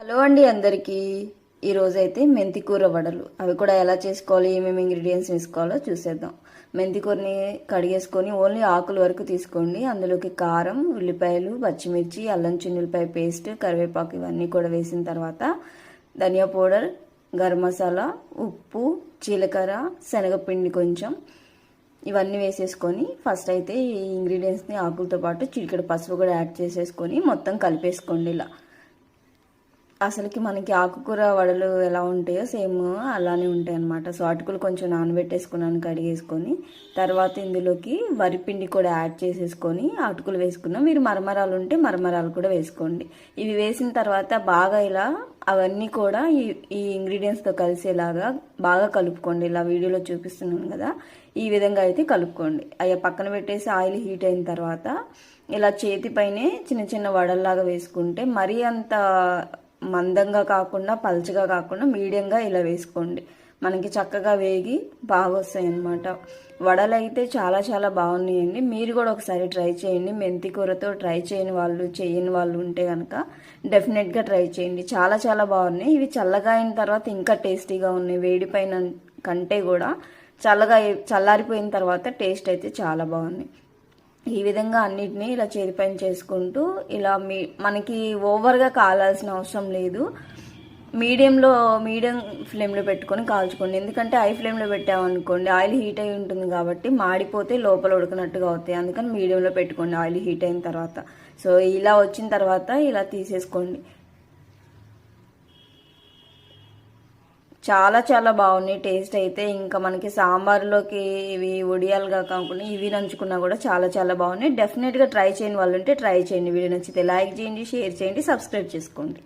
Hello అండి అందరికీ. ఈరోజైతే మెంతి కూర వడలు అవి కూడా ఎలా చేసుకోవాలి, ఏమేమి ఇంగ్రీడియంట్స్ వేసుకోవాలో చూసేద్దాం. మెంతి కూరని కడిగేసుకొని ఓన్లీ ఆకుల వరకు తీసుకోండి. అందులోకి కారం, ఉల్లిపాయలు, పచ్చిమిర్చి, అల్లం చిన్నులపాయ పేస్ట్, కరివేపాకు ఇవన్నీ కూడా వేసిన తర్వాత ధనియా పౌడర్, గరం మసాలా, ఉప్పు, జీలకర్ర, శనగపిండి కొంచెం ఇవన్నీ వేసేసుకొని ఫస్ట్ అయితే ఈ ఇంగ్రీడియంట్స్ని ఆకులతో పాటు చిటికెడు పసుపు కూడా యాడ్ చేసేసుకొని మొత్తం కలిపేసుకోండి. ఇలా అసలుకి మనకి ఆకుకూర వడలు ఎలా ఉంటాయో సేమ్ అలానే ఉంటాయి అన్నమాట. సో అటుకులు కొంచెం నానబెట్టేసుకున్నాను కడిగేసుకొని. తర్వాత ఇందులోకి వరిపిండి కూడా యాడ్ చేసేసుకొని అటుకులు వేసుకున్నాం. మీరు మరమరాలు ఉంటే మరమరాలు కూడా వేసుకోండి. ఇవి వేసిన తర్వాత బాగా ఇలా అవన్నీ కూడా ఈ ఇంగ్రీడియంట్స్తో కలిసేలాగా బాగా కలుపుకోండి. ఇలా వీడియోలో చూపిస్తున్నాను కదా, ఈ విధంగా అయితే కలుపుకోండి. అయ్యా పక్కన పెట్టేసి ఆయిల్ హీట్ అయిన తర్వాత ఇలా చేతిపైనే చిన్న చిన్న వడల్లాగా వేసుకుంటే మరీ అంత మందంగా కాకుండా పల్చగా కాకుండా మీడియంగా ఇలా వేసుకోండి. మనకి చక్కగా వేగి బాగా వస్తాయి అన్నమాట. వడలు అయితే చాలా చాలా బాగున్నాయండి. మీరు కూడా ఒకసారి ట్రై చేయండి. మెంతి కూరతో ట్రై చేయని వాళ్ళు ఉంటే కనుక డెఫినెట్గా ట్రై చేయండి. చాలా చాలా బాగున్నాయి. ఇవి చల్లగా అయిన తర్వాత ఇంకా టేస్టీగా ఉన్నాయి. వేడి పైన కంటే కూడా చల్లారిపోయిన తర్వాత టేస్ట్ అయితే చాలా బాగున్నాయి. ఈ విధంగా అన్నిటినీ ఇలా చేతిపైన చేసుకుంటూ ఇలా మనకి ఓవర్గా కాలాల్సిన అవసరం లేదు. మీడియం ఫ్లేమ్లో పెట్టుకొని కాల్చుకోండి. ఎందుకంటే హై ఫ్లేమ్లో పెట్టామనుకోండి ఆయిల్ హీట్ అయి ఉంటుంది కాబట్టి మాడిపోతే లోపల ఉడకనట్టుగా అవుతాయి. అందుకని మీడియంలో పెట్టుకోండి ఆయిల్ హీట్ అయిన తర్వాత. సో ఇలా వచ్చిన తర్వాత ఇలా తీసేసుకోండి. చాలా చాలా బాగున్నాయి టేస్ట్ అయితే. ఇంకా మనకి సాంబార్లోకి ఇవి ఒడియాలుగా కాకుండా ఇవి నంచుకున్నా కూడా చాలా చాలా బాగున్నాయి. డెఫినెట్గా ట్రై చేయని వాళ్ళు ఉంటే ట్రై చేయండి. వీడియో నచ్చితే లైక్ చేయండి, షేర్ చేయండి, సబ్స్క్రైబ్ చేసుకోండి.